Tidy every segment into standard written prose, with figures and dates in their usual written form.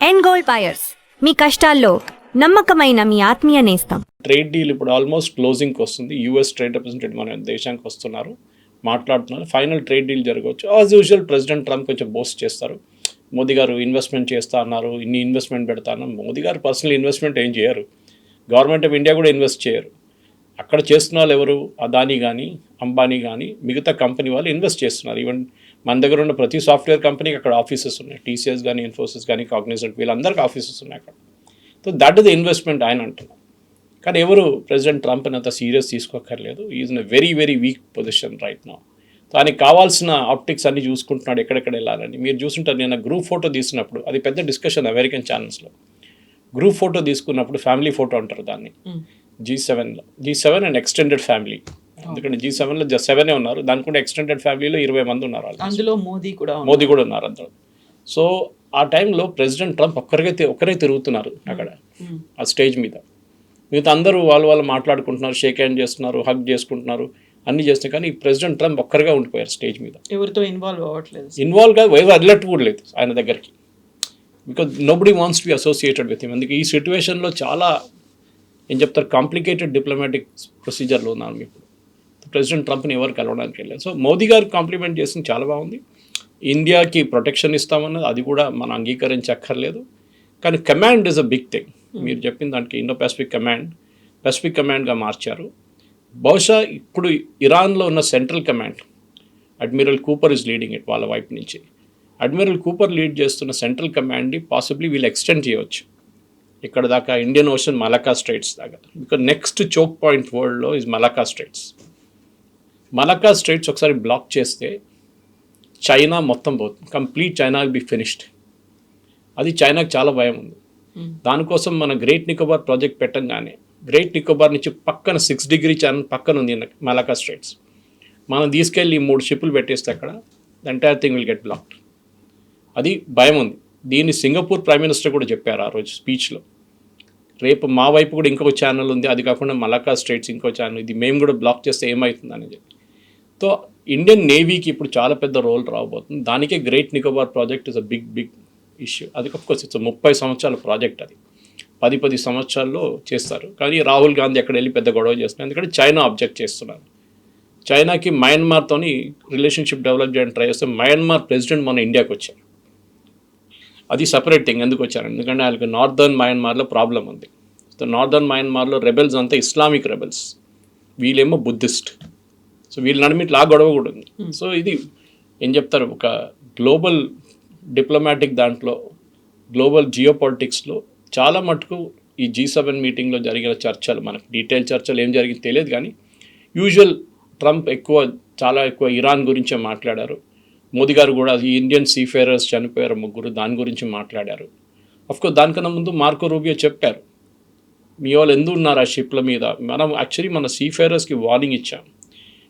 And gold buyers, మీ కష్టాల్లో నమ్మకమైన మీ ఆత్మీయ నేస్తం. ట్రేడ్ డీల్ ఇప్పుడు ఆల్మోస్ట్ క్లోజింగ్కి వస్తుంది. యూఎస్ ట్రేడ్ రిప్రజెంటేటివ్ మన దేశానికి వస్తున్నారు, మాట్లాడుతున్నారు. ఫైనల్ ట్రేడ్ డీల్ జరగవచ్చు. యాజ్ యూజువల్ ప్రెసిడెంట్ ట్రంప్ కొంచెం బోస్ట్ చేస్తారు. మోదీ గారు ఇన్వెస్ట్మెంట్ చేస్తా అన్నారు, ఇన్ని ఇన్వెస్ట్మెంట్ పెడతా అన్నారు. మోదీ గారు పర్సనల్ ఇన్వెస్ట్మెంట్ ఏం చేయరు, గవర్నమెంట్ ఆఫ్ ఇండియా కూడా ఇన్వెస్ట్ చేయరు. అక్కడ చేస్తున్న వాళ్ళు ఎవరు? అదానీ కానీ అంబానీ కానీ మిగతా కంపెనీ వాళ్ళు ఇన్వెస్ట్ చేస్తున్నారు. ఈవెన్ మన దగ్గర ఉన్న ప్రతి సాఫ్ట్వేర్ కంపెనీకి అక్కడ ఆఫీసెస్ ఉన్నాయి. టీసీఎస్ కానీ, ఇన్ఫోసిస్ కానీ, కాగ్నిజెంట్, వీళ్ళందరికీ ఆఫీసెస్ ఉన్నాయి అక్కడ. So that is the investment ఆయన అంటున్నారు. కానీ ఎవరు ప్రెసిడెంట్ ట్రంప్ని అంత సీరియస్ తీసుకోక్కర్లేదు. Is in a very very weak position right now. So ఆయనకి కావాల్సిన ఆప్టిక్స్ అన్ని చూసుకుంటున్నాడు, ఎక్కడెక్కడ వెళ్ళాలని. మీరు చూస్తుంటారు, నేను గ్రూప్ ఫోటో తీసినప్పుడు అది పెద్ద డిస్కషన్ అమెరికన్ ఛానల్స్లో. గ్రూప్ ఫోటో తీసుకున్నప్పుడు ఫ్యామిలీ ఫోటో అంటారు దాన్ని. G7 and extended family. ఎందుకంటే G7లో 7 ఉన్నారు, దానికి కూడా ఎక్స్టెండెడ్ ఫ్యామిలీలో 20 మంది ఉన్నారు. అందులో మోదీ కూడా ఉన్నారు అందులో. సో ఆ టైంలో ప్రెసిడెంట్ ట్రంప్ ఒక్కరే తిరుగుతున్నారు అక్కడ ఆ స్టేజ్ మీద. మిగతా అందరూ వాళ్ళు మాట్లాడుకుంటున్నారు, షేక్ హ్యాండ్ చేస్తున్నారు, హగ్ చేసుకుంటున్నారు, అన్ని చేస్తున్నారు. కానీ ప్రెసిడెంట్ ట్రంప్ ఒక్కరిగా ఉండిపోయారు స్టేజ్ మీద. ఎవరితో ఇన్వాల్వ్ అవ్వట్లేదు, ఎవరు అలర్ట్ కూడా లేదు ఆయన దగ్గరికి. Because nobody wants to be associated with him. అందుకే ఈ సిచ్యువేషన్లో చాలా ఏం చెప్తారు, కాంప్లికేటెడ్ డిప్లొమాటిక్ ప్రొసీజర్లో ఉన్నాను ఇప్పుడు. ప్రెసిడెంట్ ట్రంప్ని ఎవరు కలవడానికి వెళ్ళారు. సో మోదీ గారు కాంప్లిమెంట్ చేసింది చాలా బాగుంది. ఇండియాకి ప్రొటెక్షన్ ఇస్తామన్నది అది కూడా మనం అంగీకరించక్కర్లేదు. కానీ command is a big thing. మీరు చెప్పిన దానికి ఇండో పెసిఫిక్ కమాండ్గా మార్చారు. బహుశా ఇప్పుడు ఇరాన్లో ఉన్న central command admiral Cooper is leading it. వాళ్ళ వైపు నుంచి అడ్మిరల్ కూపర్ లీడ్ చేస్తున్న సెంట్రల్ కమాండ్ని పాసిబ్లీ వీళ్ళు ఎక్స్టెండ్ చేయవచ్చు ఇక్కడ దాకా, ఇండియన్ ఓషన్ మలక్కా స్ట్రైట్స్ దాకా. బికాజ్ నెక్స్ట్ చోక్ పాయింట్ వరల్డ్లో ఇస్ మలక్కా స్ట్రైట్స్ ఒకసారి బ్లాక్ చేస్తే చైనా మొత్తం పోతుంది. Complete China will be finished. అది చైనాకి చాలా భయం ఉంది. దానికోసం మన గ్రేట్ నికోబార్ ప్రాజెక్ట్ పెట్టంగానే, గ్రేట్ నికోబార్ నుంచి పక్కన 6 డిగ్రీ ఛానల్ పక్కన ఉంది మలక్కా స్ట్రైట్స్. మనం తీసుకెళ్ళి 3 షిప్పులు పెట్టేస్తే అక్కడ the entire thing will get blocked. అది భయం ఉంది. దీన్ని సింగపూర్ ప్రైమ్ మినిస్టర్ కూడా చెప్పారు ఆ రోజు స్పీచ్లో. రేపు మా వైపు కూడా ఇంకొక ఛానల్ ఉంది, అది కాకుండా మలక్కా స్ట్రైట్స్ ఇంకో ఛానల్, ఇది మేము కూడా బ్లాక్ చేస్తే ఏమవుతుందని చెప్పి. సో ఇండియన్ నేవీకి ఇప్పుడు చాలా పెద్ద రోల్ రాబోతుంది. దానికే great Nicobar project is a big issue. అది అఫ్కోర్స్ ఇట్స్ 30 సంవత్సరాల ప్రాజెక్ట్. అది 10 సంవత్సరాల్లో చేస్తారు. కానీ రాహుల్ గాంధీ అక్కడ వెళ్ళి పెద్ద గొడవ చేస్తున్నారు, ఎందుకంటే చైనా అబ్జెక్ట్ చేస్తున్నారు. చైనాకి మయన్మార్తోని రిలేషన్షిప్ డెవలప్ చేయడానికి ట్రై చేస్తే మయన్మార్ ప్రెసిడెంట్ మన ఇండియాకి వచ్చారు. అది సపరేట్ థింగ్. ఎందుకు వచ్చారు? ఎందుకంటే వాళ్ళకి నార్దర్న్ మయన్మార్లో ప్రాబ్లం ఉంది. సో నార్దర్న్ మయన్మార్లో రెబెల్స్ అంతా ఇస్లామిక్ రెబెల్స్, వీళ్ళేమో బుద్ధిస్ట్. సో వీళ్ళ నడిమిట్లా గొడవ కూడా ఉంది. సో ఇది ఏం చెప్తారు, ఒక గ్లోబల్ డిప్లొమాటిక్ దాంట్లో, గ్లోబల్ జియోపాలిటిక్స్లో చాలా మటుకు ఈ G7 మీటింగ్లో జరిగిన చర్చలు, మనకు డీటెయిల్ చర్చలు ఏం జరిగింది తెలియదు. కానీ యూజువల్ ట్రంప్ చాలా ఎక్కువ ఇరాన్ గురించే మాట్లాడారు. మోదీ గారు కూడా ఇండియన్ సీఫేరర్స్ చనిపోయారు 3, దాని గురించి మాట్లాడారు. అఫ్కోర్స్ దానికన్నా ముందు మార్కో రూబియో చెప్పారు, మీ వాళ్ళు ఎందుకు ఉన్నారు ఆ షిప్ల మీద. మనం యాక్చువల్లీ మన సీఫేరర్స్కి వార్నింగ్ ఇచ్చాం,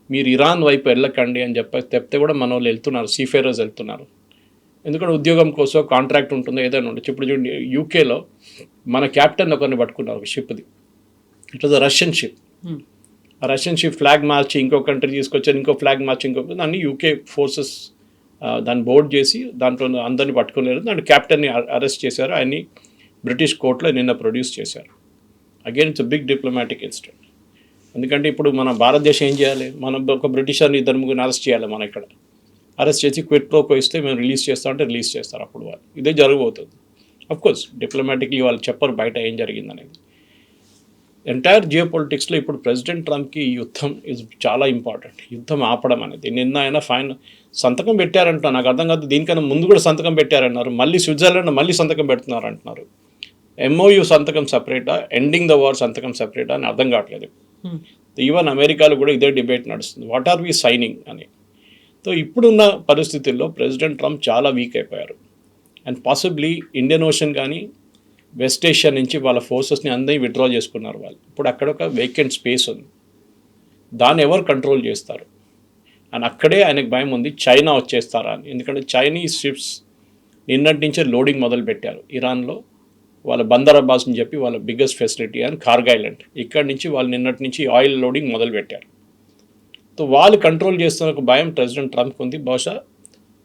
మీరు ఇరాన్ వైపు వెళ్ళకండి అని చెప్తే కూడా మన వాళ్ళు వెళ్తున్నారు, సీఫేరర్స్ వెళ్తున్నారు. ఎందుకంటే ఉద్యోగం కోసం కాంట్రాక్ట్ ఉంటుందో ఏదైనా ఉండొచ్చు. ఇప్పుడు చూడండి, యూకేలో మన క్యాప్టెన్ ఒకరిని పట్టుకున్నారు, ఒక షిప్ది. It was a Russian ship. ఆ రష్యన్ షిప్ ఫ్లాగ్ మార్చి ఇంకో కంట్రీ తీసుకొచ్చారు, ఇంకో ఫ్లాగ్ మార్చి ఇంకొక, దాన్ని యూకే ఫోర్సెస్ దాన్ని బోర్డ్ చేసి దాంట్లో అందరినీ పట్టుకునేది. దాంట్లో క్యాప్టెన్ని అరెస్ట్ చేశారు. ఆయన్ని బ్రిటిష్ కోర్టులో నిన్న ప్రొడ్యూస్ చేశారు. Again it's a big diplomatic incident. ఎందుకంటే ఇప్పుడు మన భారతదేశం ఏం చేయాలి, మనం ఒక బ్రిటిషర్ని 2-3 అరెస్ట్ చేయాలి. మన ఇక్కడ అరెస్ట్ చేసి క్విట్ ప్రోకో ఇస్తే మేము రిలీజ్ చేస్తామంటే రిలీజ్ చేస్తారు అప్పుడు వాళ్ళు. ఇదే జరగబోతుంది. అఫ్కోర్స్ డిప్లొమాటిక్లీ వాళ్ళు చెప్పరు బయట ఏం జరిగిందనేది. ఎంటైర్ జియోపాలిటిక్స్లో ఇప్పుడు ప్రెసిడెంట్ ట్రంప్కి ఈ యుద్ధం ఇస్ చాలా ఇంపార్టెంట్. యుద్ధం ఆపడం అనేది. నిన్న ఆయన సంతకం పెట్టారంట, నాకు అర్థం కాదు. దీనికన్నా ముందు కూడా సంతకం పెట్టారన్నారు, మళ్ళీ స్విట్జర్లాండ్ మళ్ళీ సంతకం పెడుతున్నారు అంటున్నారు. MOU సంతకం సపరేటా, ఎండింగ్ ద వార్ సంతకం సపరేటా అని అర్థం కావట్లేదు. ఈవెన్ అమెరికాలో కూడా ఇదే డిబేట్ నడుస్తుంది, వాట్ ఆర్ వి సైనింగ్ అని. సో ఇప్పుడున్న పరిస్థితుల్లో ప్రెసిడెంట్ ట్రంప్ చాలా వీక్ అయిపోయారు. అండ్ పాసిబ్లీ ఇండియన్ ఓషన్ కానీ వెస్ట్ ఏషియా నుంచి వాళ్ళ ఫోర్సెస్ని అందరినీ విత్డ్రా చేసుకున్నారు వాళ్ళు. ఇప్పుడు అక్కడ ఒక వేకెంట్ స్పేస్ ఉంది, దాన్ని ఎవరు కంట్రోల్ చేస్తారు అని అక్కడే ఆయనకు భయం ఉంది, చైనా వచ్చేస్తారా అని. ఎందుకంటే చైనీస్ షిప్స్ నిన్నటి నుంచే లోడింగ్ మొదలుపెట్టారు ఇరాన్లో. వాళ్ళ బందర్ అబ్బాస్ అని చెప్పి వాళ్ళ బిగ్గెస్ట్ ఫెసిలిటీ అని కార్గ్ ఐలాండ్, ఇక్కడి నుంచి వాళ్ళు నిన్నటి నుంచి ఆయిల్ లోడింగ్ మొదలుపెట్టారు. సో వాళ్ళు కంట్రోల్ చేస్తున్న ఒక భయం ప్రెసిడెంట్ ట్రంప్కి ఉంది. బహుశా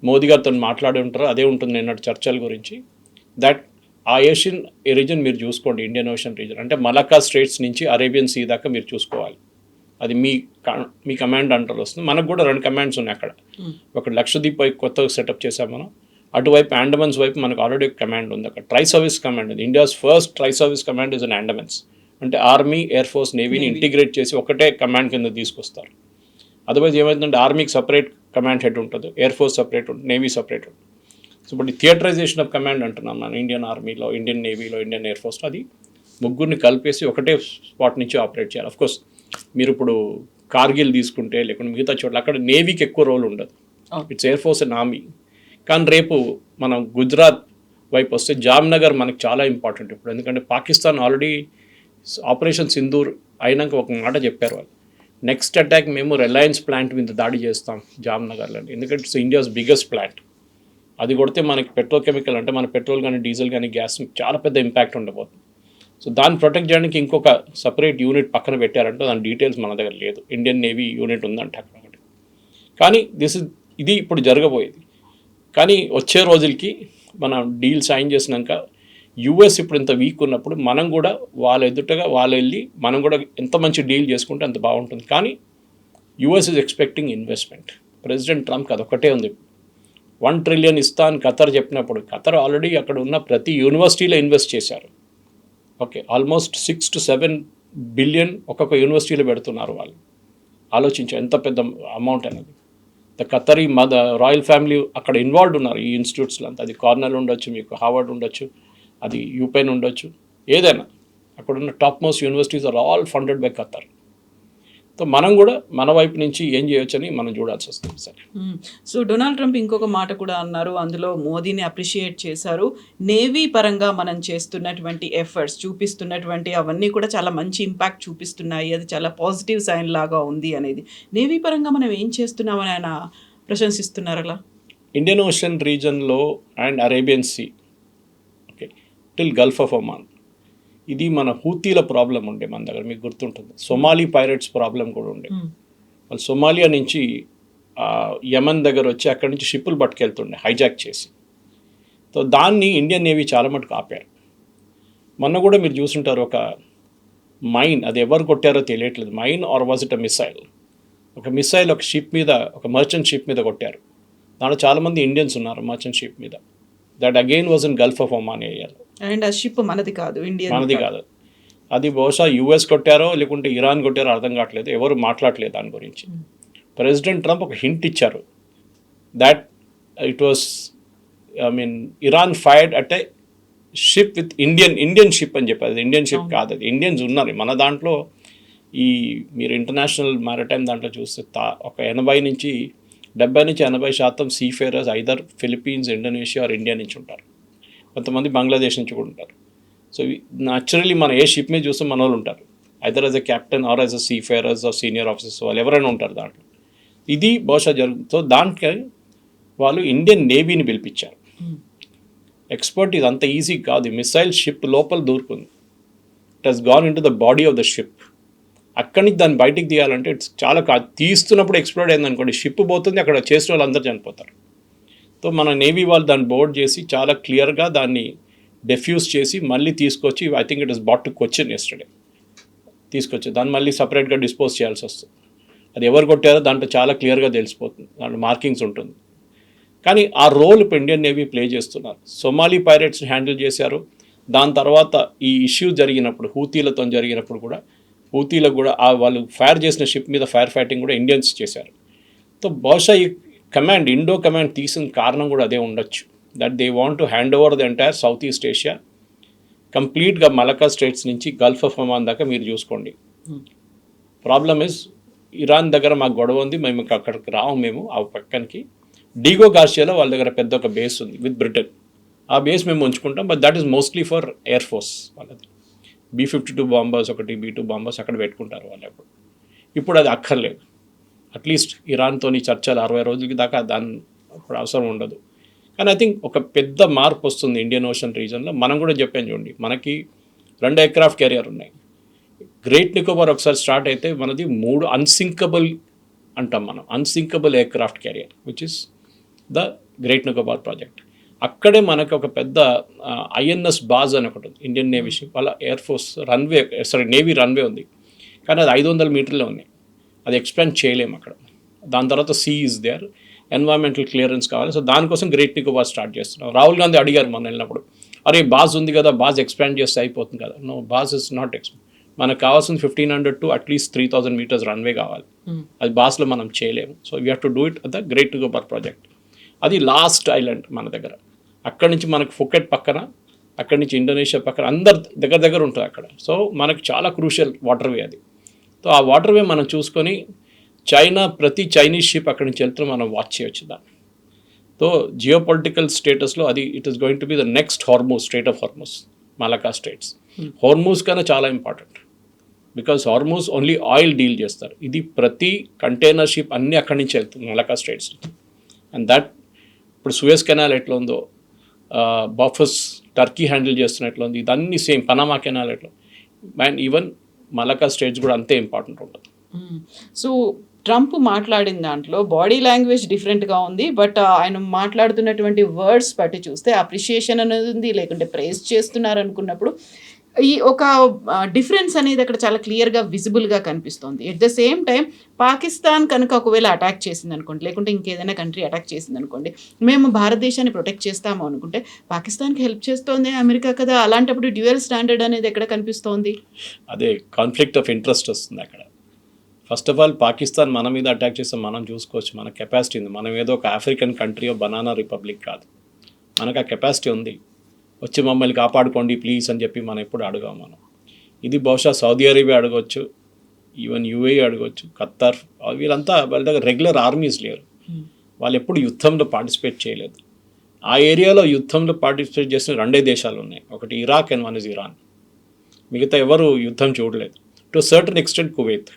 మోదీ గారితో మాట్లాడి ఉంటారు, అదే ఉంటుంది నిన్నటి చర్చల గురించి. దట్ ఆ ఏషియన్ రీజన్ మీరు చూసుకోండి, ఇండియన్ ఓషన్ రీజన్ అంటే మలక్కా స్ట్రేట్స్ నుంచి అరేబియన్ సీ దాకా మీరు చూసుకోవాలి. అది మీ కమాండ్ అంటర్ వస్తుంది. మనకు కూడా 2 కమాండ్స్ ఉన్నాయి అక్కడ. ఒకటి లక్షద్వీప్ వైపు కొత్తగా సెటప్ చేసాం మనం, అటువైపు అండమాన్స్ వైపు మనకు ఆల్రెడీ కమాండ్ ఉంది. అక్కడ ట్రై సర్వీస్ కమాండ్ ఉంది. India's first tri service command is in Andamans. అంటే ఆర్మీ, ఎయిర్ ఫోర్స్, నేవీని ఇంటిగ్రేట్ చేసి ఒకటే కమాండ్ కింద తీసుకొస్తారు. అదర్వైజ్ ఏమైందంటే ఆర్మీకి సపరేట్ కమాండ్ హెడ్ ఉంటుంది, ఎయిర్ ఫోర్స్ సపరేట్ ఉంటుంది, నేవీ సపరేట్ ఉంటుంది. సో ఇప్పుడు థియేటరైజేషన్ ఆఫ్ కమాండ్ అంటున్నాం మనం ఇండియన్ ఆర్మీలో, ఇండియన్ నేవీలో, ఇండియన్ ఎయిర్ ఫోర్స్లో. అది ముగ్గురిని కలిపేసి ఒకటే స్పాట్ నుంచి ఆపరేట్ చేయాలి. అఫ్కోర్స్ మీరు ఇప్పుడు కార్గిల్ తీసుకుంటే లేకుంటే మిగతా చోట్ల అక్కడ నేవీకి ఎక్కువ రోల్ ఉండదు, it's air force and army. కానీ రేపు మనం గుజరాత్ వైపు వస్తే జామ్నగర్ మనకు చాలా ఇంపార్టెంట్ ఇప్పుడు. ఎందుకంటే పాకిస్తాన్ ఆల్రెడీ ఆపరేషన్ సింధూర్ అయినాక ఒక మాట చెప్పారు వాళ్ళు, నెక్స్ట్ అటాక్ మేము రిలయన్స్ ప్లాంట్ మీద దాడి చేస్తాం జామ్నగర్లో. ఎందుకంటే ఇట్స్ ఇండియాస్ బిగ్గెస్ట్ ప్లాంట్. అది కొడితే మనకి పెట్రోకెమికల్ అంటే మన పెట్రోల్ కానీ డీజిల్ కానీ గ్యాస్ చాలా పెద్ద ఇంపాక్ట్ ఉండబోతుంది. సో దాన్ని ప్రొటెక్ట్ చేయడానికి ఇంకొక సపరేట్ యూనిట్ పక్కన పెట్టారంటే దాని డీటెయిల్స్ మన దగ్గర లేదు. ఇండియన్ నేవీ యూనిట్ ఉందంటే అక్కడ ఒకటి. కానీ ఇది ఇప్పుడు జరగబోయేది. కానీ వచ్చే రోజులకి మనం డీల్ సైన్ చేసినాక యూఎస్ ఇప్పుడు ఇంత వీక్ ఉన్నప్పుడు మనం కూడా వాళ్ళ ఎదుటగా వాళ్ళు వెళ్ళి మనం కూడా ఎంత మంచి డీల్ చేసుకుంటే అంత బాగుంటుంది. కానీ US is expecting investment. President Trump అదొకటే ఉంది. 1 ట్రిలియన్ ఇస్తా అని ఖతర్ చెప్పినప్పుడు ఖతర్ ఆల్రెడీ అక్కడ ఉన్న ప్రతి యూనివర్సిటీలో ఇన్వెస్ట్ చేశారు. ఓకే, ఆల్మోస్ట్ 6 to 7 బిలియన్ ఒక్కొక్క యూనివర్సిటీలో పెడుతున్నారు వాళ్ళు. ఆలోచించారు ఎంత పెద్ద అమౌంట్ అనేది. ద ఖతరీ రాయల్ ఫ్యామిలీ అక్కడ ఇన్వాల్వ్డ్ ఉన్నారు ఈ ఇన్స్టిట్యూట్స్లో అంతా. అది కార్నెల్ ఉండొచ్చు, మీకు హార్వర్డ్ ఉండొచ్చు, అది యూపెన్ ఉండొచ్చు, ఏదైనా అక్కడున్న top most universities are all funded by Qatar. So మనం కూడా మన వైపు నుంచి ఏం చేయొచ్చని మనం చూడాల్సి వస్తుంది సార్. సో డొనాల్డ్ ట్రంప్ ఇంకొక మాట కూడా అన్నారు, అందులో మోదీని అప్రిషియేట్ చేశారు. నేవీ పరంగా మనం చేస్తున్నటువంటి ఎఫర్ట్స్ చూపిస్తున్నటువంటి అవన్నీ కూడా చాలా మంచి ఇంపాక్ట్ చూపిస్తున్నాయి, అది చాలా పాజిటివ్ సైన్ లాగా ఉంది అనేది. నేవీ పరంగా మనం ఏం చేస్తున్నామని ఆయన ప్రశంసిస్తున్నారు. అలా ఇండియన్ ఓషన్ రీజన్లో and Arabian Sea, okay, till Gulf of Oman, ఇది మన హూతీల ప్రాబ్లం ఉండే మన దగ్గర, మీకు గుర్తుంటుంది. సొమాలీ పైరేట్స్ ప్రాబ్లం కూడా ఉండే. వాళ్ళు సొమాలియా నుంచి యమన్ దగ్గర వచ్చి అక్కడి నుంచి షిప్పులు పట్టుకెళ్తుండే హైజాక్ చేసి. సో దాన్ని ఇండియన్ నేవీ చాలా మటుకు ఆపారు. మొన్న కూడా మీరు చూసుంటారు ఒక మైన్, అది ఎవరు కొట్టారో తెలియట్లేదు, mine or was it a missile. ఒక మిసైల్ ఒక షిప్ మీద, ఒక మర్చెంట్ షిప్ మీద కొట్టారు. దాంట్లో చాలామంది ఇండియన్స్ ఉన్నారు మర్చెంట్ షిప్ మీద. That again was in Gulf of Oman ఏరియాలో. అండ్ ఆ షిప్ మనది కాదు, మనది కాదు. అది బహుశా యుఎస్ కొట్టారో లేకుంటే ఇరాన్ కొట్టారో అర్థం కావట్లేదు, ఎవరు మాట్లాడలేదు దాని గురించి. ప్రెసిడెంట్ ట్రంప్ ఒక హింట్ ఇచ్చారు that it was Iran fired at a ship with Indian ship అని చెప్పారు. అది ఇండియన్ షిప్ కాదు, అది ఇండియన్స్ ఉన్నారు మన దాంట్లో. మీరు ఇంటర్నేషనల్ మ్యారిటైమ్ దాంట్లో చూస్తే ఒక 80 నుంచి 80% seafarers either Philippines, Indonesia or India నుంచి ఉంటారు. కొంతమంది బంగ్లాదేశ్ నుంచి కూడా ఉంటారు. సో న్యాచురల్లీ మన ఏ షిప్ మీద చూస్తే మన వాళ్ళు ఉంటారు, either as a captain or as a seafarers or senior officers, వాళ్ళు ఎవరైనా ఉంటారు దాంట్లో. ఇది బహుశా జరుగుతుంది. సో దానికి వాళ్ళు ఇండియన్ నేవీని పిలిపించారు. ఎక్స్పర్ట్, ఇది అంత ఈజీ కాదు. మిసైల్ షిప్ లోపల దూరుకుంది, it has gone into the body of the ship. అక్కడి నుంచి దాన్ని బయటికి తీయాలంటే ఇట్స్ చాలా తీస్తున్నప్పుడు ఎక్స్ప్లోడ్ అయింది అనుకోండి, షిప్ పోతుంది, అక్కడ చేసిన వాళ్ళు అందరూ చనిపోతారు. సో మన నేవీ వాళ్ళు దాన్ని బోర్డ్ చేసి చాలా క్లియర్గా దాన్ని డెఫ్యూజ్ చేసి మళ్ళీ తీసుకొచ్చి, I think it is brought to Cochin yesterday, తీసుకొచ్చి దాన్ని మళ్ళీ సపరేట్గా డిస్పోజ్ చేయాల్సి వస్తుంది. అది ఎవరు కొట్టారో దాంట్లో చాలా క్లియర్గా తెలిసిపోతుంది, దాంట్లో మార్కింగ్స్ ఉంటుంది. కానీ ఆ రోల్ ఇప్పుడు ఇండియన్ నేవీ ప్లే చేస్తున్నారు. సొమాలీ పైరేట్స్ని హ్యాండిల్ చేశారు. దాని తర్వాత ఈ ఇష్యూ జరిగినప్పుడు, హూతీలతో జరిగినప్పుడు కూడా, హూతీలకు కూడా వాళ్ళు ఫైర్ చేసిన షిప్ మీద ఫైర్ ఫైటింగ్ కూడా ఇండియన్స్ చేశారు. సో బహుశా ఈ కమాండ్, ఇండో కమాండ్ తీసిన కారణం కూడా అదే ఉండొచ్చు, that they want to hand over the entire south east Asia కంప్లీట్గా మలక్కా స్ట్రేట్స్ నుంచి గల్ఫ్ ఆఫ్ ఒమాన్ దాకా మీరు చూసుకోండి. ప్రాబ్లమ్ ఇస్ ఇరాన్ దగ్గర మాకు గొడవ ఉంది, మేము అక్కడికి రాము, మేము ఆ పక్కనకి డీగో గార్షియాలో వాళ్ళ దగ్గర పెద్ద ఒక బేస్ ఉంది విత్ బ్రిటన్. ఆ బేస్ మేము ఉంచుకుంటాం, but that is mostly for air force. వాళ్ళది B-52 బాంబర్స్, ఒకటి B-2 బాంబర్స్ అక్కడ పెట్టుకుంటారు వాళ్ళు. ఇప్పుడు అది అక్కర్లేదు. అట్లీస్ట్ ఇరాన్తో చర్చలు 60 రోజులకి దాకా దాని అప్పుడు అవసరం ఉండదు. కానీ ఐ థింక్ ఒక పెద్ద మార్పు వస్తుంది ఇండియన్ ఓషన్ రీజన్లో. మనం కూడా చెప్పాను చూడండి, మనకి 2 ఎయిర్క్రాఫ్ట్ క్యారియర్ ఉన్నాయి. గ్రేట్ నికోబార్ ఒకసారి స్టార్ట్ అయితే మనది 3 అన్సింకబుల్ అంటాం మనం, unsinkable aircraft carrier which is the great Nicobar project. అక్కడే మనకు ఒక పెద్ద ఐఎన్ఎస్ బాజ్ అని ఒకటి ఉంది, ఇండియన్ నేవీ షిప్, వాళ్ళ air force runway, navy runway ఉంది, కానీ అది 500 మీటర్లే ఉన్నాయి, అది ఎక్స్పాండ్ చేయలేము అక్కడ. దాని తర్వాత sea is there, environmental clearance కావాలి. సో దానికోసం గ్రేట్ నికోబార్ స్టార్ట్ చేస్తున్నాం. రాహుల్ గాంధీ అడిగారు మనం వెళ్ళినప్పుడు, అరే బాజ్ ఉంది కదా, బాజ్ ఎక్స్పాండ్ చేస్తే అయిపోతుంది కదా. నో, బాజ్ ఇస్ నాట్ ఎక్స్పాండ్. మనకు కావాల్సింది 1500 టు అట్లీస్ట్ 3000 మీటర్స్ రన్వే కావాలి. అది బాస్లో మనం చేయలేము. So we have to do it at the great Nicobar project. అది లాస్ట్ ఐలాండ్ మన దగ్గర. అక్కడి నుంచి మనకు ఫుకెట్ పక్కన, అక్కడి నుంచి ఇండోనేషియా పక్కన, అందరు దగ్గర దగ్గర ఉంటుంది అక్కడ. సో మనకు చాలా క్రూషియల్ వాటర్వే అది. సో ఆ వాటర్వే మనం చూసుకొని చైనా, ప్రతి చైనీస్ షిప్ అక్కడి నుంచి వెళ్తే మనం వాచ్ చేయొచ్చు దాన్ని. సో జియో పొలిటికల్ స్టేటస్లో అది it is going to be the next Hormuz, straight of Hormuz, Malacca Strides. Hormuz కన్నా చాలా important, because Hormuz only oil deal చేస్తారు. ఇది ప్రతి కంటైనర్ షిప్ అన్నీ అక్కడి నుంచి వెళ్తుంది మలకా స్ట్రైట్స్. అండ్ దట్ ఇప్పుడు సూయజ్ కెనాల్ ఎట్లా ఉందో, బాఫస్ టర్కీ హ్యాండిల్ చేస్తున్న ఎట్లా ఉంది, ఇదన్నీ సేమ్. పనామా కెనాల్ ఎట్లా, అండ్ ఈవెన్ మలకా స్ట్రైట్స్ కూడా అంతే ఇంపార్టెంట్ ఉంటుంది. సో ట్రంప్ మాట్లాడిన దాంట్లో బాడీ లాంగ్వేజ్ డిఫరెంట్గా ఉంది, బట్ ఆయన మాట్లాడుతున్నటువంటి వర్డ్స్ బట్టి చూస్తే అప్రిషియేషన్ అనేది ఉంది, లేకుంటే ప్రైజ్ చేస్తున్నారు అనుకున్నప్పుడు ఈ ఒక డిఫరెన్స్ అనేది అక్కడ చాలా క్లియర్గా విజిబుల్గా కనిపిస్తుంది. At the same time Pakistan కనుక ఒకవేళ అటాక్ చేసింది అనుకోండి, లేకుంటే ఇంకేదైనా కంట్రీ అటాక్ చేసింది అనుకోండి, మేము భారతదేశాన్ని ప్రొటెక్ట్ చేస్తాము అనుకుంటే పాకిస్తాన్కి హెల్ప్ చేస్తోంది అమెరికా కదా. అలాంటప్పుడు డ్యూయల్ స్టాండర్డ్ అనేది ఎక్కడ కనిపిస్తోంది? అదే కాన్ఫ్లిక్ట్ ఆఫ్ ఇంట్రెస్ట్ వస్తుంది అక్కడ. ఫస్ట్ ఆఫ్ ఆల్ పాకిస్తాన్ మన మీద అటాక్ చేస్తే మనం చూసుకోవచ్చు, మన కెపాసిటీ ఉంది. మనం ఏదో ఒక ఆఫ్రికన్ కంట్రీ బనానా రిపబ్లిక్ కాదు, మనకు ఆ కెపాసిటీ ఉంది. వచ్చి మమ్మల్ని కాపాడుకోండి ప్లీజ్ అని చెప్పి మనం ఎప్పుడు అడగాం మనం. ఇది బహుశా సౌదీ అరేబియా అడగవచ్చు, ఈవెన్ యూఏఈ అడగవచ్చు, ఖత్తర్, వీళ్ళంతా వాళ్ళ దగ్గర రెగ్యులర్ ఆర్మీస్ లేరు, వాళ్ళు ఎప్పుడు యుద్ధంలో పార్టిసిపేట్ చేయలేదు. ఆ ఏరియాలో యుద్ధంలో పార్టిసిపేట్ చేసిన 2 దేశాలు ఉన్నాయి, ఒకటి Iraq and one is Iran. మిగతా ఎవరు యుద్ధం చూడలేదు. To certain extent Kuwait,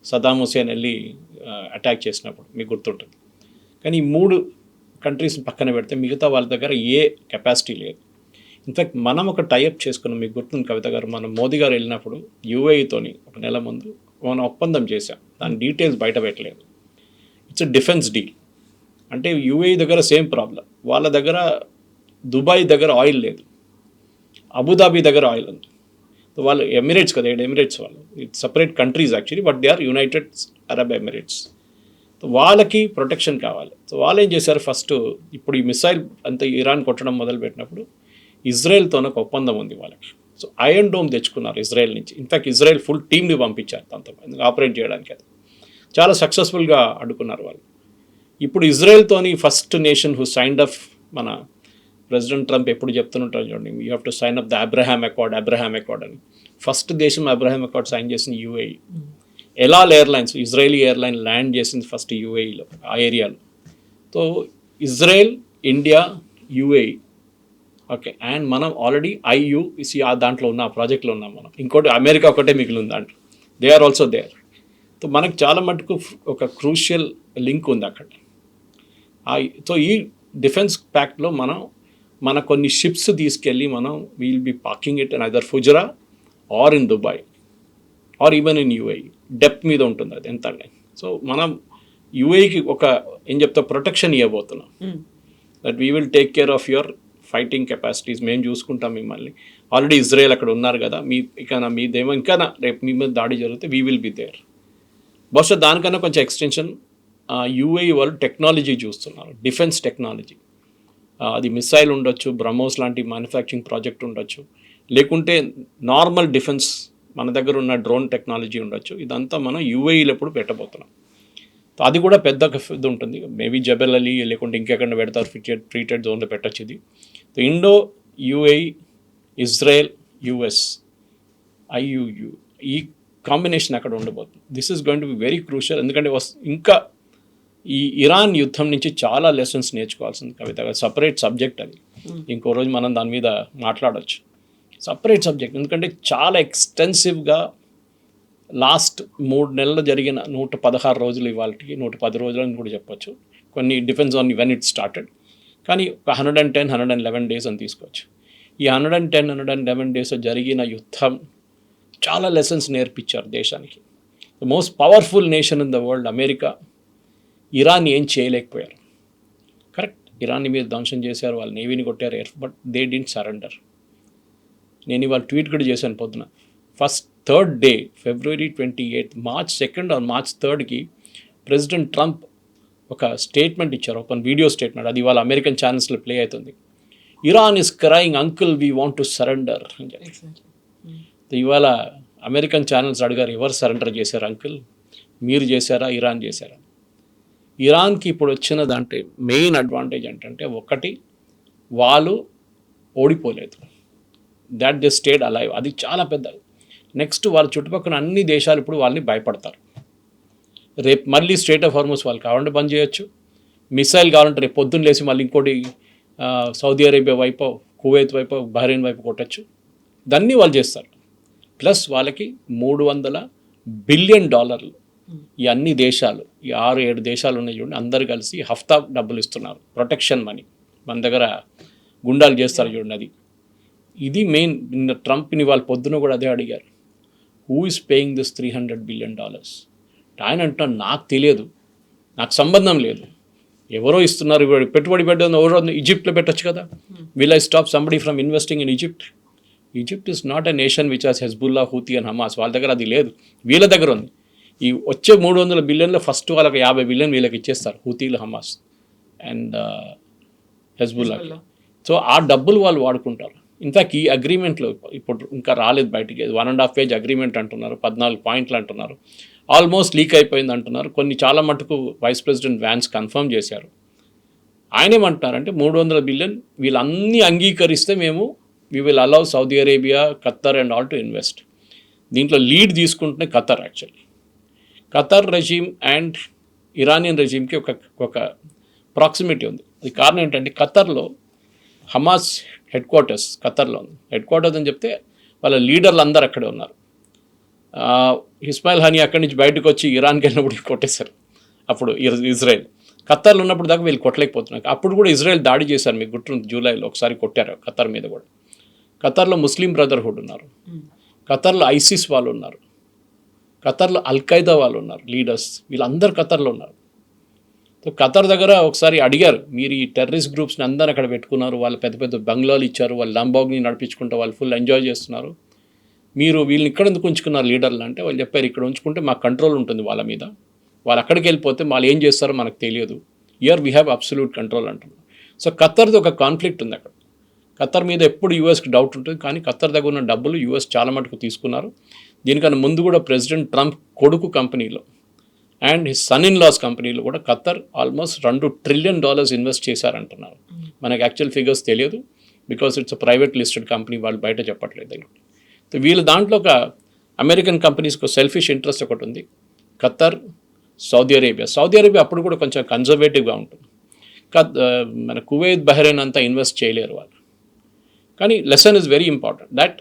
Saddam Hussein వెళ్ళి అటాక్ చేసినప్పుడు మీకు గుర్తుంటుంది. కానీ ఈ 3 కంట్రీస్ పక్కన పెడితే మిగతా వాళ్ళ దగ్గర ఏ కెపాసిటీ లేదు. ఇన్ఫ్యాక్ట్ మనం ఒక టైఅప్ చేసుకున్నాం, మీకు గుర్తుంది కవిత గారు, మనం మోదీ గారు వెళ్ళినప్పుడు యూఏఈతోని 1 నెల ముందు మనం ఒప్పందం చేశాం, దాని డీటెయిల్స్ బయట పెట్టలేదు. It's defence deal. అంటే యూఏఈ దగ్గర సేమ్ ప్రాబ్లం, వాళ్ళ దగ్గర దుబాయ్ దగ్గర ఆయిల్ లేదు, అబుదాబి దగ్గర ఆయిల్ ఉంది. సో వాళ్ళు ఎమిరేట్స్ కదా, ఎమిరేట్స్ వాళ్ళు it's separate countries actually, but they are United Arab Emirates. So వాళ్ళకి ప్రొటెక్షన్ కావాలి. సో వాళ్ళు ఏం చేశారు, ఫస్ట్ ఇప్పుడు ఈ మిసైల్ అంతా ఇరాన్ కొట్టడం మొదలుపెట్టినప్పుడు ఇజ్రాయెల్తో ఒక ఒప్పందం ఉంది వాళ్ళకి. సో ఐరన్ డోమ్ తెచ్చుకున్నారు ఇజ్రాయెల్ నుంచి. ఇన్ఫ్యాక్ట్ ఇజ్రాయెల్ ఫుల్ టీమ్ని పంపించారు దాంతో ఆపరేట్ చేయడానికి. అది చాలా సక్సెస్ఫుల్గా అడ్డుకున్నారు వాళ్ళు. ఇప్పుడు ఇజ్రాయెల్తోని first nation who signed up, మన ప్రెసిడెంట్ ట్రంప్ ఎప్పుడు చెప్తుంటారు చూడండి, you have to sign up the Abraham accord అని. ఫస్ట్ దేశం అబ్రహాం అకార్డ్ సైన్ చేసింది UAE. El Al airlines, Israeli airline land చేసింది ఫస్ట్ యూఏఈలో, ఆ ఏరియాలో. So Israel, India, UAE, okay. And మనం ఆల్రెడీ ఐయుసి దాంట్లో ఉన్న ప్రాజెక్ట్లో ఉన్నాం మనం. ఇంకోటి అమెరికా ఒకటే మిగిలింది దాంట్లో, they are also there. So మనకు చాలా మటుకు ఒక క్రూషియల్ లింక్ ఉంది అక్కడ. సో ఈ డిఫెన్స్ ప్యాక్ట్లో మన కొన్ని షిప్స్ తీసుకెళ్ళి మనం will be parking it in either Fujairah or in Dubai or even in UAE. Depth మీద ఉంటుంది అది ఎంత అంటే. సో మనం యూఏఈకి ఒక ఏం చెప్తా ప్రొటెక్షన్ ఇవ్వబోతున్నాం, that we will take care of your fighting capacities, మేము చూసుకుంటాం మిమ్మల్ని. ఆల్రెడీ ఇజ్రాయెల్ అక్కడ ఉన్నారు కదా, మీదేమో ఇంకా రేపు మీ మీద దాడి జరిగితే వీ విల్ బి దేర్. బహుశా దానికన్నా కొంచెం ఎక్స్టెన్షన్ యూఏఈ వాళ్ళు టెక్నాలజీ చూస్తున్నారు, డిఫెన్స్ టెక్నాలజీ. అది మిసైల్ ఉండొచ్చు, బ్రహ్మోస్ లాంటి మ్యానుఫ్యాక్చరింగ్ ప్రాజెక్ట్ ఉండొచ్చు, లేకుంటే నార్మల్ డిఫెన్స్ మన దగ్గర ఉన్న డ్రోన్ టెక్నాలజీ ఉండొచ్చు. ఇదంతా మనం యూఏఈలో ఎప్పుడు పెట్టబోతున్నాం. అది కూడా పెద్ద ఇది ఉంటుంది, మేబీ జబెల్ అలీ లేకుంటే ఇంకెక్కడ పెడతారు, ఫ్రీ ట్రేడ్ జోన్లో పెట్టచ్చు ఇది. ఇండో యూఏఈ, ఇజ్రాయెల్, యుఎస్, ఐయుయు, ఈ కాంబినేషన్ అక్కడ ఉండబోతుంది. This is going to be very crucial. ఎందుకంటే ఇంకా ఈ ఇరాన్ యుద్ధం నుంచి చాలా లెసన్స్ నేర్చుకోవాల్సింది కవిత. సపరేట్ సబ్జెక్ట్ అది, ఇంకో రోజు మనం దాని మీద మాట్లాడవచ్చు. సపరేట్ సబ్జెక్ట్, ఎందుకంటే చాలా ఎక్స్టెన్సివ్గా లాస్ట్ 3 నెలలు జరిగిన 116 రోజులు, ఇవాళకి 110 రోజులు అని కూడా చెప్పొచ్చు. కొన్ని depends on when it started, కానీ ఒక 111 డేస్ అని తీసుకోవచ్చు. ఈ 111 డేస్ జరిగిన యుద్ధం చాలా లెసన్స్ నేర్పించారు దేశానికి. The most powerful nation in the world America, Iran ఏం చేయలేకపోయారు. కరెక్ట్. ఇరాన్ని మీరు ధ్వంసం చేశారు, వాళ్ళ నేవీని కొట్టారు, బట్ దే డింట్ సరెండర్. నేను ఇవాళ ట్వీట్ కూడా చేశాను పొద్దున. First third day February 28, March 2 or March 3కి ప్రెసిడెంట్ ట్రంప్ ఒక స్టేట్మెంట్ ఇచ్చారు, ఒక వీడియో స్టేట్మెంట్. అది ఇవాళ అమెరికన్ ఛానల్స్లో ప్లే అవుతుంది. Iran is crying uncle we want to surrender అని చెప్పి. ఇవాళ అమెరికన్ ఛానల్స్ అడిగారు, ఎవరు సరెండర్ చేశారు అంకుల్, మీరు చేశారా, ఇరాన్ చేశారా? ఇరాన్కి ఇప్పుడు వచ్చిన దాంట్లో మెయిన్ అడ్వాంటేజ్ ఏంటంటే, ఒకటి వాళ్ళు ఓడిపోలేదు, దాట్ దే స్టేడ్ అలైవ్, అది చాలా పెద్దది. నెక్స్ట్ వాళ్ళ చుట్టుపక్కల అన్ని దేశాలు ఇప్పుడు వాళ్ళని భయపడతారు. రేపు మళ్ళీ స్ట్రైట్ ఆఫ్ హార్మస్ వాళ్ళు కావాలంటే బంద్ చేయొచ్చు, మిసైల్ కావాలంటే రేపు పొద్దున్న లేసి మళ్ళీ ఇంకోటి సౌదీ అరేబియా వైపు, కువైత్ వైపు, బహ్రెయిన్ వైపు కొట్టచ్చు. దాన్ని వాళ్ళు చేస్తారు. ప్లస్ వాళ్ళకి $300 బిలియన్ ఈ అన్ని దేశాలు, ఈ 6-7 దేశాలు ఉన్నాయి చూడండి, అందరు కలిసి హఫ్తా డబ్బులు ఇస్తున్నారు, ప్రొటెక్షన్ మనీ. మన దగ్గర గుండాలు చేస్తారు చూడండి, అది. ఇది మెయిన్. ట్రంప్ని వాళ్ళు పొద్దున కూడా అదే అడిగారు, who is paying this $300 billion? ఆయన అంటున్నాడు, నాకు తెలియదు, నాకు సంబంధం లేదు, ఎవరో ఇస్తున్నారు, పెట్టుబడి పెట్టడం ఎవరో ఈజిప్ట్లో పెట్టచ్చు కదా. Will I stop somebody from investing in Egypt? Egypt is not a nation which has Hezbollah, Houthi and Hamas. వాళ్ళ దగ్గర అది లేదు, వీళ్ళ దగ్గర ఉంది. ఈ వచ్చే $300 బిలియన్లో ఫస్ట్ వాళ్ళకి $50 బిలియన్ వీళ్ళకి ఇచ్చేస్తారు, హూతీలు, హమాస్ అండ్ హెజ్బుల్లాకి. సో ఆ డబ్బులు వాళ్ళు వాడుకుంటారు. ఇన్ఫ్యాక్ట్ ఈ అగ్రిమెంట్లో ఇప్పుడు ఇంకా రాలేదు బయటికి, 1.5 పేజ్ అగ్రిమెంట్ అంటున్నారు, 14 పాయింట్లు అంటున్నారు, ఆల్మోస్ట్ లీక్ అయిపోయింది అంటున్నారు. కొన్ని చాలా మటుకు వైస్ ప్రెసిడెంట్ వ్యాన్స్ కన్ఫర్మ్ చేశారు. ఆయన ఏమంటున్నారంటే, $300 బిలియన్ వీళ్ళన్నీ అంగీకరిస్తే మేము we will allow Saudi Arabia, Qatar and all to invest. దీంట్లో లీడ్ తీసుకుంటున్న Qatar. Actually Qatar regime and Iranian రెజీమ్కి ఒక ప్రాక్సిమిటీ ఉంది. అది కారణం ఏంటంటే, ఖత్తర్లో హమాస్ హెడ్ క్వార్టర్స్ ఖత్తర్లో ఉంది. హెడ్ క్వార్టర్స్ అని చెప్తే వాళ్ళ లీడర్లు అందరూ అక్కడే ఉన్నారు. ఇస్మాయిల్ హనీ అక్కడి నుంచి బయటకు వచ్చి ఇరాన్కి వెళ్ళినప్పుడు కొట్టేశారు. అప్పుడు ఇజ్రాయెల్ ఖత్తర్లో ఉన్నప్పుడు దాకా వీళ్ళు కొట్టలేకపోతున్నారు. అప్పుడు కూడా ఇజ్రాయెల్ దాడి చేశారు, మీకు గుర్తుంది, జూలైలో ఒకసారి కొట్టారు ఖత్తర్ మీద కూడా. ఖత్తర్లో ముస్లిం బ్రదర్హుడ్ ఉన్నారు, ఖత్తర్లో ఐసిస్ వాళ్ళు ఉన్నారు, ఖత్తర్లో అల్ఖైదా వాళ్ళు ఉన్నారు, లీడర్స్, వీళ్ళందరూ ఖత్తర్లో ఉన్నారు. సో ఖత్తర్ దగ్గర ఒకసారి అడిగారు, మీరు ఈ టెర్రరిస్ట్ గ్రూప్స్ని అందరూ అక్కడ పెట్టుకున్నారు, వాళ్ళు పెద్ద పెద్ద బంగ్లాలు ఇచ్చారు, వాళ్ళు లంబాగ్ని నడిపించుకుంటూ వాళ్ళు ఫుల్ ఎంజాయ్ చేస్తున్నారు, మీరు వీళ్ళని ఇక్కడ ఎందుకు ఉంచుకున్నారు లీడర్లు అంటే, వాళ్ళు చెప్పారు, ఇక్కడ ఉంచుకుంటే మాకు కంట్రోల్ ఉంటుంది వాళ్ళ మీద, వాళ్ళు అక్కడికి వెళ్ళిపోతే వాళ్ళు ఏం చేస్తారో మనకు తెలియదు, year we have absolute control అంటున్నారు. సో ఖత్తర్ది ఒక కాన్ఫ్లిక్ట్ ఉంది అక్కడ. ఖత్తర్ మీద ఎప్పుడు యూఎస్కి డౌట్ ఉంటుంది, కానీ ఖత్తర్ దగ్గర ఉన్న డబ్బులు యూఎస్ చాలా మటుకు తీసుకున్నారు. దీనికన్నా ముందు కూడా ప్రెసిడెంట్ ట్రంప్ కొడుకు కంపెనీలో and his son in law's కంపెనీలో కూడా ఖత్తర్ ఆల్మోస్ట్ $2 ట్రిలియన్ ఇన్వెస్ట్ చేశారంటున్నారు. మనకు యాక్చువల్ ఫిగర్స్ తెలియదు, because it's private listed company, వాళ్ళు బయట చెప్పట్లేదు. సో వీళ్ళ దాంట్లో ఒక అమెరికన్ కంపెనీస్కి సెల్ఫిష్ ఇంట్రెస్ట్ ఒకటి ఉంది, ఖత్తర్, సౌదీ అరేబియా అప్పుడు కూడా కొంచెం కన్జర్వేటివ్గా ఉంటుంది. మన కువైత్, బహ్రెయిన్ అంతా ఇన్వెస్ట్ చేయలేరు వాళ్ళు. కానీ lesson is very important, that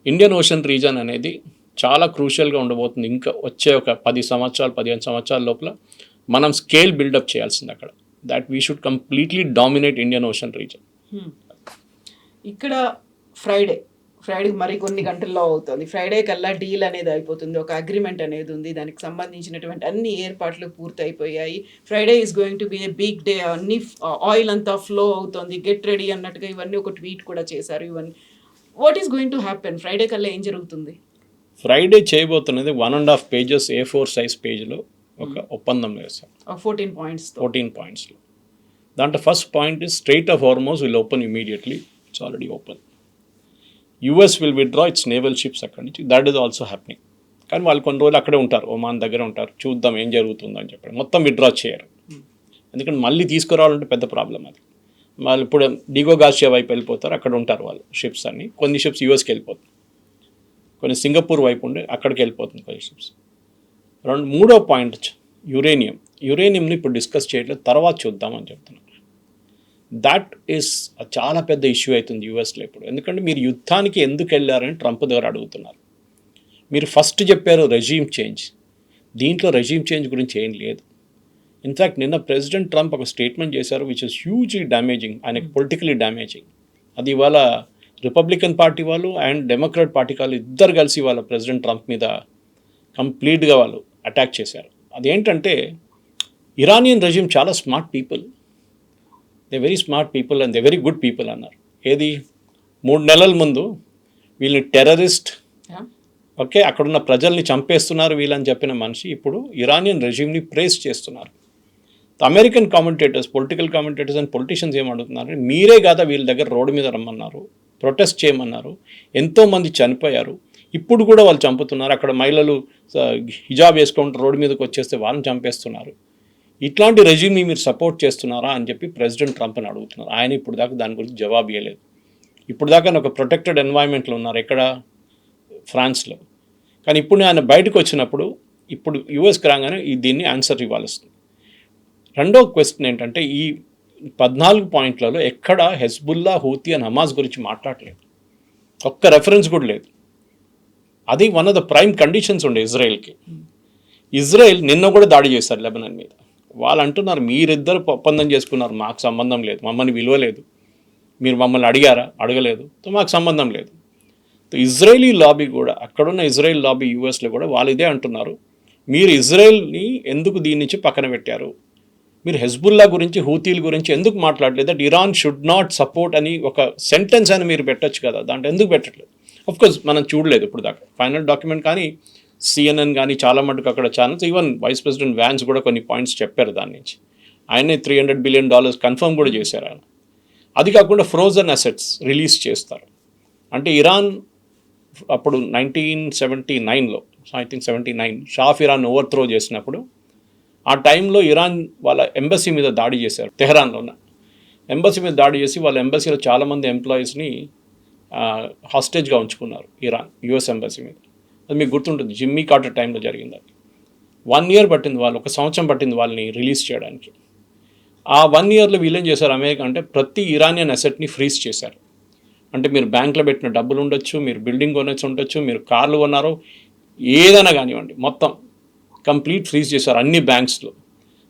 Indian ocean reason అనేది చాలా క్రూషియల్గా ఉండబోతుంది. ఇంకా వచ్చే ఒక 10 సంవత్సరాలు, 15 సంవత్సరాల లోపల మనం స్కేల్ బిల్డప్ చేయాల్సింది అక్కడ, that we should completely dominate Indian ocean reason. ఇక్కడ ఫ్రైడే మరి కొన్ని గంటల్లో అవుతుంది, ఫ్రైడే కల్లా డీల్ అనేది అయిపోతుంది, ఒక అగ్రిమెంట్ అనేది ఉంది, దానికి సంబంధించినటువంటి అన్ని ఏర్పాట్లు పూర్తయిపోయాయి. Friday is going to be a big day, అన్ని ఆయిల్ అంతా ఫ్లో అవుతుంది, గెట్ రెడీ అన్నట్టుగా ఇవన్నీ ఒక ట్వీట్ కూడా చేశారు. ఇవన్నీ what is going to happen? Friday కల్లా ఏం జరుగుతుంది? ఫ్రైడే చేయబోతున్నది 1.5 పేజెస్ A4 సైజ్ పేజ్లో ఒక ఒప్పందం వేశారు, 14 పాయింట్స్లో. దాంట్లో first point is Strait of Hormuz will open immediately, it's already open. US will withdraw its naval ships అక్కడి నుంచి, దట్ ఈస్ ఆల్సో హ్యాపెనింగ్. కానీ వాళ్ళు కొన్ని రోజులు అక్కడే ఉంటారు, ఒమాన్ దగ్గర ఉంటారు, చూద్దాం ఏం జరుగుతుందని చెప్పి. మొత్తం విత్డ్రా చేయరు, ఎందుకంటే మళ్ళీ తీసుకురావాలంటే పెద్ద ప్రాబ్లం అది. వాళ్ళు ఇప్పుడు డిగో గార్షియా వైపు వెళ్ళిపోతారు, అక్కడ ఉంటారు వాళ్ళు షిప్స్ అన్ని. కొన్ని షిప్స్ యూఎస్కి వెళ్ళిపోతాయి, కొన్ని సింగపూర్ వైపు ఉండి అక్కడికి వెళ్ళిపోతుంది కొన్ని షిప్స్. మూడో పాయింట్ యురేనియంని ఇప్పుడు డిస్కస్ చేయట్లేదు, తర్వాత చూద్దామని చెప్తున్నారు. దాట్ ఈస్ చాలా పెద్ద ఇష్యూ అవుతుంది యూఎస్లో ఇప్పుడు. ఎందుకంటే మీరు యుద్ధానికి ఎందుకు వెళ్ళారని ట్రంప్ దగ్గర అడుగుతున్నారు. మీరు ఫస్ట్ చెప్పారు రెజీమ్ చేంజ్, దీంట్లో రెజీమ్ చేంజ్ గురించి ఏం లేదు. ఇన్ఫ్యాక్ట్ నిన్న ప్రెసిడెంట్ ట్రంప్ ఒక స్టేట్మెంట్ చేశారు విచ్ ఇస్ హ్యూజ్లీ డ్యామేజింగ్, ఆయనకి పొలిటికలీ డ్యామేజింగ్. అది ఇవాళ రిపబ్లికన్ పార్టీ వాళ్ళు అండ్ డెమోక్రాట్ పార్టీ వాళ్ళు ఇద్దరు కలిసి వాళ్ళ ప్రెసిడెంట్ ట్రంప్ మీద కంప్లీట్గా వాళ్ళు అటాక్ చేశారు. అదేంటంటే ఇరానియన్ రెజీమ్ చాలా smart people, they very smart people and they very good people అన్నారు. ఏది 3 నెలల ముందు వీళ్ళని టెర్రరిస్ట్, ఓకే, అక్కడున్న ప్రజల్ని చంపేస్తున్నారు వీళ్ళని చెప్పిన మనిషి ఇప్పుడు ఇరానియన్ రెజ్యూమ్ని ప్రేస్ చేస్తున్నారు. American commentators, political commentators and politicians ఏమడుగుతున్నారు, మీరే కదా వీళ్ళ దగ్గర రోడ్డు మీద రమ్మన్నారు, ప్రొటెస్ట్ చేయమన్నారు, ఎంతోమంది చనిపోయారు, ఇప్పుడు కూడా వాళ్ళు చంపుతున్నారు, అక్కడ మహిళలు హిజాబ్ వేసుకుంటూ రోడ్డు మీదకి వచ్చేస్తే వాళ్ళని చంపేస్తున్నారు, ఇట్లాంటి రెజ్యూమ్ని మీరు సపోర్ట్ చేస్తున్నారా అని చెప్పి ప్రెసిడెంట్ ట్రంప్ని అడుగుతున్నారు. ఆయన ఇప్పుడు దాకా దాని గురించి జవాబు ఇవ్వలేదు. ఇప్పుడు దాకా ఒక ప్రొటెక్టెడ్ ఎన్వైరన్మెంట్లో ఉన్నారు, ఎక్కడ, ఫ్రాన్స్లో. కానీ ఇప్పుడు ఆయన బయటకు వచ్చినప్పుడు ఇప్పుడు యూఎస్కి రాగానే దీన్ని ఆన్సర్ ఇవ్వాల్సింది. రెండో క్వశ్చన్ ఏంటంటే, ఈ 14 పాయింట్లలో ఎక్కడ హెజ్బుల్లా, హూతీ అండ్ హమాస్ గురించి మాట్లాడలేదు, ఒక్క రెఫరెన్స్ కూడా లేదు. అది one of the prime conditions ఉండే ఇజ్రాయెల్కి. ఇజ్రాయెల్ నిన్న కూడా దాడి చేశారు లెబనాన్ మీద. వాళ్ళు అంటున్నారు మీరిద్దరు ఒప్పందం చేసుకున్నారు, మాకు సంబంధం లేదు, మమ్మల్ని విలువలేదు, మీరు మమ్మల్ని అడిగారా, అడగలేదు, మాకు సంబంధం లేదు. ఇజ్రాయేలీ లాబీ కూడా, అక్కడున్న ఇజ్రాయెల్ లాబీ యూఎస్లో కూడా వాళ్ళు ఇదే అంటున్నారు, మీరు ఇజ్రాయెల్ని ఎందుకు దీని నుంచి పక్కన పెట్టారు, మీరు హెజ్బుల్లా గురించి, హూతీల గురించి ఎందుకు మాట్లాడలేదు, that Iran should not support అని ఒక సెంటెన్స్ అని మీరు పెట్టచ్చు కదా, దాంట్లో ఎందుకు పెట్టట్లేదు. అఫ్కోర్స్ మనం చూడలేదు ఇప్పుడు దాకా ఫైనల్ డాక్యుమెంట్, కానీ CNN కానీ చాలా మటుకు అక్కడ channels, even vice president Vance కూడా కొన్ని పాయింట్స్ చెప్పారు దాని నుంచి. ఆయనే $300 బిలియన్ కన్ఫర్మ్ కూడా చేశారు ఆయన. అది కాకుండా ఫ్రోజన్ అసెట్స్ రిలీజ్ చేస్తారు. అంటే ఇరాన్ అప్పుడు 1979లో, I think 79, Shah of Iran overthrow చేసినప్పుడు ఆ టైంలో ఇరాన్ వాళ్ళ ఎంబసీ మీద దాడి చేశారు. తెహరాన్లో ఉన్న ఎంబసీ మీద దాడి చేసి వాళ్ళ ఎంబసీలో చాలామంది ఎంప్లాయీస్ని హాస్టేజ్గా ఉంచుకున్నారు ఇరాన్, యుఎస్ ఎంబసీ మీద. అది మీకు గుర్తుంటుంది, జిమ్మీ కార్టర్ టైంలో జరిగింది. అది 1 year పట్టింది, వాళ్ళు 1 సంవత్సరం పట్టింది వాళ్ళని రిలీజ్ చేయడానికి. ఆ 1 yearలో వీళ్ళేం చేశారు అమెరికా అంటే, ప్రతి ఇరానియన్ అసెట్ని ఫ్రీజ్ చేశారు. అంటే మీరు బ్యాంక్లో పెట్టిన డబ్బులు ఉండొచ్చు, మీరు బిల్డింగ్ కొనొచ్చు ఉండొచ్చు, మీరు కార్లు కొన్నారో ఏదైనా కానివ్వండి, మొత్తం కంప్లీట్ ఫ్రీజ్ చేశారు అన్ని బ్యాంక్స్లో.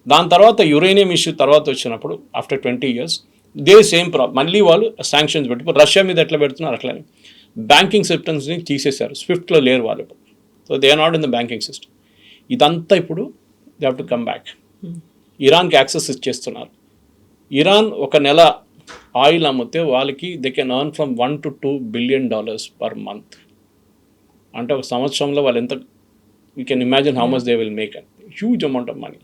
దాని తర్వాత యురేనియం ఇష్యూ తర్వాత వచ్చినప్పుడు ఆఫ్టర్ 20 years దే సేమ్ మళ్ళీ వాళ్ళు శాంక్షన్స్ పెట్టి, రష్యా మీద ఎట్లా పెడుతున్నారు అట్లనే బ్యాంకింగ్ సిస్టమ్స్ని తీసేశారు, స్విఫ్ట్లో లేరు వాళ్ళు ఇప్పుడు. So they are not in the banking system. ఇదంతా ఇప్పుడు they have to come back. ఇరాన్కి యాక్సెస్ ఇచ్చేస్తున్నారు. ఇరాన్ ఒక నెల ఆయిల్ అమ్మితే వాళ్ళకి they can earn from $1 to $2 billion per month. అంటే ఒక సంవత్సరంలో వాళ్ళు ఎంత, you can imagine how much they will make and huge amount of money.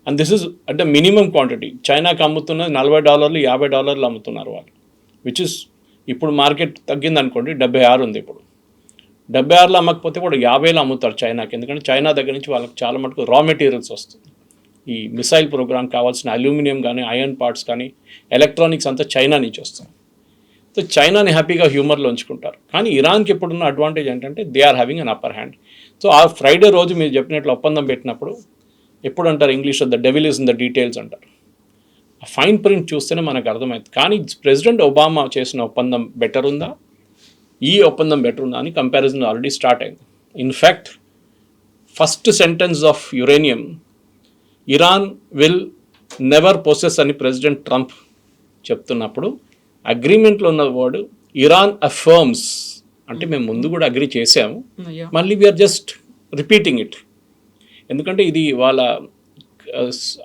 And this is అంటే మినిమం క్వాంటిటీ. చైనాకి అమ్ముతున్నది $40, $50 అమ్ముతున్నారు వాళ్ళు, విచ్ ఇస్ ఇప్పుడు మార్కెట్ తగ్గింది అనుకోండి, 76 ఉంది ఇప్పుడు. 76లో అమ్మకపోతే కూడా 50లో అమ్ముతారు చైనాకి, ఎందుకంటే చైనా దగ్గర నుంచి వాళ్ళకి చాలా మటుకు రా మెటీరియల్స్ వస్తుంది. ఈ మిసైల్ ప్రోగ్రామ్ కావాల్సిన అల్యూమినియం కానీ, ఐరన్ పార్ట్స్ కానీ, ఎలక్ట్రానిక్స్ అంతా చైనా నుంచి వస్తుంది. సో చైనాని హ్యాపీగా హ్యూమర్లో ఉంచుకుంటారు. కానీ ఇరాన్కి ఇప్పుడున్న అడ్వాంటేజ్ ఏంటంటే they are having an upper hand. So ఆ ఫ్రైడే రోజు మీరు చెప్పినట్లు ఒప్పందం పెట్టినప్పుడు ఎప్పుడు అంటారు ఇంగ్లీష్లో, the devil is in the details అంటారు. ఆ ఫైన్ ప్రింట్ చూస్తేనే మనకు అర్థమవుతుంది. కానీ ప్రెసిడెంట్ ఒబామా చేసిన ఒప్పందం బెటర్ ఉందా, ఈ ఒప్పందం బెటర్ ఉందా అని కంపారిజన్ ఆల్రెడీ స్టార్ట్ అయింది. In fact first sentence of uranium, Iran will never possess అని ప్రెసిడెంట్ ట్రంప్ చెప్తున్నప్పుడు అగ్రిమెంట్లో ఉన్న వర్డ్ ఇరాన్ అఫర్మ్స్. అంటే మేము ముందు కూడా అగ్రి చేసాము, మళ్ళీ వీఆర్ జస్ట్ రిపీటింగ్ ఇట్. ఎందుకంటే ఇది వాళ్ళ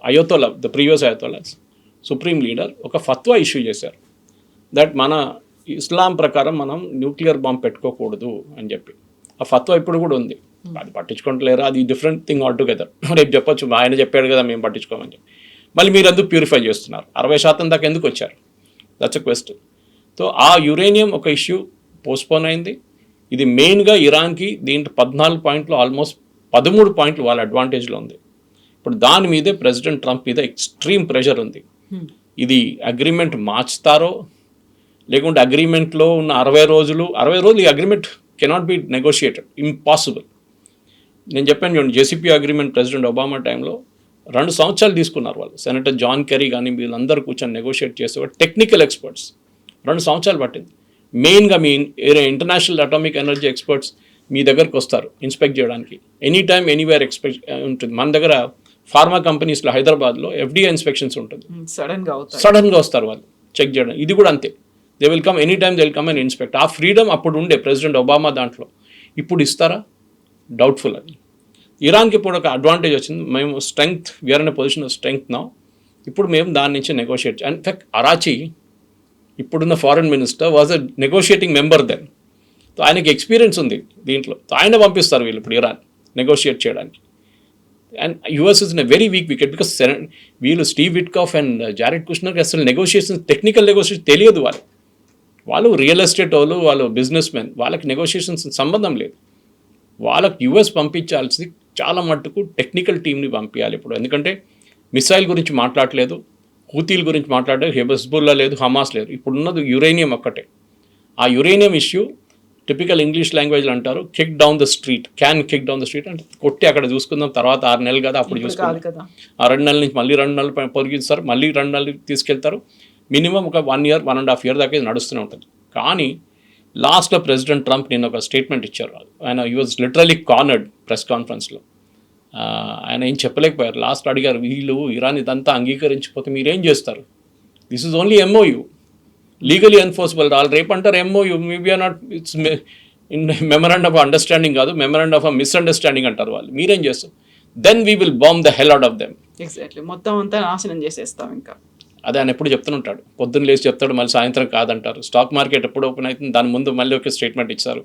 అయోతోలా, ద ప్రీవియస్ అయోతోలా సుప్రీం లీడర్ ఒక ఫత్వా ఇష్యూ చేశారు, దట్ మన ఇస్లాం ప్రకారం మనం న్యూక్లియర్ బాంబ్ పెట్టుకోకూడదు అని చెప్పి. ఆ ఫత్వా ఇప్పుడు కూడా ఉంది. అది పట్టించుకుంటలేరా, అది డిఫరెంట్ థింగ్ ఆల్ టుగెదర్. రేపు చెప్పొచ్చు ఆయన చెప్పాడు కదా మేము పట్టించుకోమని చెప్పి. మళ్ళీ మీరు ఎందుకు ప్యూరిఫై చేస్తున్నారు, 60% దాకా ఎందుకు వచ్చారు, దట్స్ ఎ క్వశ్చన్. సో ఆ యురేనియం ఒక ఇష్యూ పోస్ట్పోన్ అయింది. ఇది మెయిన్గా ఇరాన్కి దీంట్లో 14 పాయింట్లు, ఆల్మోస్ట్ 13 పాయింట్లు వాళ్ళ అడ్వాంటేజ్లో ఉంది. ఇప్పుడు దాని మీదే ప్రెసిడెంట్ ట్రంప్ మీద ఎక్స్ట్రీమ్ ప్రెషర్ ఉంది. ఇది అగ్రిమెంట్ మార్చుతారో, లేకుంటే అగ్రిమెంట్లో ఉన్న 60 రోజులు ఈ agreement cannot be negotiated, impossible. నేను చెప్పాను చూడండి, జేసీపీ అగ్రిమెంట్ ప్రెసిడెంట్ ఒబామా టైంలో 2 సంవత్సరాలు తీసుకున్నారు వాళ్ళు. సెనేటర్ జాన్ కెరీ కానీ వీళ్ళందరూ కూర్చొని నెగోషియేట్ చేసే టెక్నికల్ ఎక్స్పర్ట్స్ 2 సంవత్సరాలు పట్టింది. మెయిన్గా మీ ఇంటర్నేషనల్ అటామిక్ ఎనర్జీ ఎక్స్పర్ట్స్ మీ దగ్గరకు వస్తారు ఇన్స్పెక్ట్ చేయడానికి, ఎనీ టైమ్ ఎనీవేర్ ఎక్స్పెక్ట్ ఉంటుంది. మన దగ్గర ఫార్మా కంపెనీస్లో హైదరాబాద్లో FDA ఇన్స్పెక్షన్స్ ఉంటుంది, సడన్గా వస్తారు వాళ్ళు చెక్ చేయడం. ఇది కూడా అంతే, they will come any time, they will come and inspect. ఆ ఫ్రీడమ్ అప్పుడు ఉండే ప్రెసిడెంట్ ఒబామా దాంట్లో, ఇప్పుడు ఇస్తారా, డౌట్ఫుల్. అది ఇరాన్కి ఇప్పుడు ఒక అడ్వాంటేజ్ వచ్చింది, మేము strength, we are in a position of strength now. ఇప్పుడు మేము దాని నుంచి నెగోషియేట్ ఇన్ఫాక్ట్ అరాచి ఇప్పుడున్న foreign minister was a negotiating member then. So ఆయనకి ఎక్స్పీరియన్స్ ఉంది దీంట్లో. సో ఆయన పంపిస్తారు వీళ్ళు ఇప్పుడు ఇరాన్ నెగోషియేట్ చేయడానికి. And US is in a very weak wicket because వీళ్ళు స్టీవ్ విట్కాఫ్ అండ్ జారెడ్ కుష్నర్కి అసలు నెగోషియేషన్, టెక్నికల్ నెగోషియేషన్ తెలియదు వాళ్ళు రియల్ ఎస్టేట్ వాళ్ళు బిజినెస్ మెన్, వాళ్ళకి నెగోషియేషన్స్ సంబంధం లేదు. వాళ్ళకి యుఎస్ పంపించాల్సింది చాలా మట్టుకు టెక్నికల్ టీమ్ని పంపించాలి ఇప్పుడు. ఎందుకంటే మిసైల్ గురించి మాట్లాడలేదు, హూతీల గురించి మాట్లాడలేదు, హెబస్బుల్లా లేదు, హమాస్ లేదు. ఇప్పుడున్నది యురేనియం ఒక్కటే. ఆ యురేనియం ఇష్యూ టిపికల్ ఇంగ్లీష్ లాంగ్వేజ్లో అంటారు kick down the street, kick down the street అంటే కొట్టి అక్కడ చూసుకుందాం, తర్వాత 6 నెలలు కదా అప్పుడు చూసుకుందాం. ఆ 2 నెలల నుంచి మళ్ళీ 2 నెలలు పొడిగిస్తారు, మళ్ళీ 2 నెలలు తీసుకెళ్తారు. మినిమం ఒక 1 year 1.5 year దాకా ఇది నడుస్తూనే ఉంటుంది. కానీ లాస్ట్లో ప్రెసిడెంట్ ట్రంప్ నిన్న ఒక స్టేట్మెంట్ ఇచ్చారు. ఆయన you was literally cornered press కాన్ఫరెన్స్లో. ఆయన ఏం చెప్పలేకపోయారు. లాస్ట్ అడిగారు, వీళ్ళు ఇరాన్ ఇదంతా అంగీకరించిపోతే మీరేం చేస్తారు? This is only MOU, legally enforceable. వాళ్ళు రేపు అంటారు MOU, maybe or not, it's in memorandum of understanding కాదు, మెమరాండం ఆఫ్ మిస్అండర్స్టాండింగ్ అంటారు వాళ్ళు. మీరేం చేస్తారు? Then we will bomb the hell out of them. Exactly, మొత్తం అంతా నాశనం చేసేస్తాం ఇంకా. అదే ఆయన ఎప్పుడు చెప్తుంటాడు, పొద్దున్న లేచి చెప్తాడు, మళ్ళీ సాయంత్రం కాదంటారు. స్టాక్ మార్కెట్ ఎప్పుడు ఓపెన్ అవుతుంది దాని ముందు మళ్ళీ ఒక స్టేట్మెంట్ ఇస్తారు,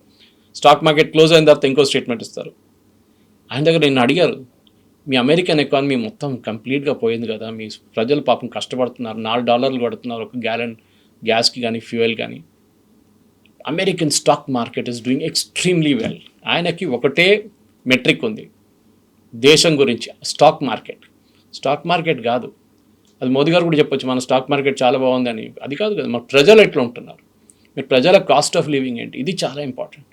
స్టాక్ మార్కెట్ క్లోజ్ అయిన తర్వాత ఇంకో స్టేట్మెంట్ ఇస్తారు. ఆయన దగ్గర నిన్ను అడిగారు, మీ అమెరికన్ ఎకానమీ మొత్తం కంప్లీట్గా పోయింది కదా, మీ ప్రజలు పాపం కష్టపడుతున్నారు, $4 పడుతున్నారు ఒక గ్యాలన్ గ్యాస్కి కానీ ఫ్యూయల్ కానీ. American stock market is doing extremely well. ఆయనకి ఒకటే మెట్రిక్ ఉంది దేశం గురించి, స్టాక్ మార్కెట్ కాదు. అది మోదీ గారు కూడా చెప్పొచ్చు, మన స్టాక్ మార్కెట్ చాలా బాగుంది అని. అది కాదు కదా, మన ప్రజలు ఎట్లా ఉంటున్నారు, మీరు ప్రజల కాస్ట్ ఆఫ్ లివింగ్ ఏంటి, ఇది చాలా ఇంపార్టెంట్.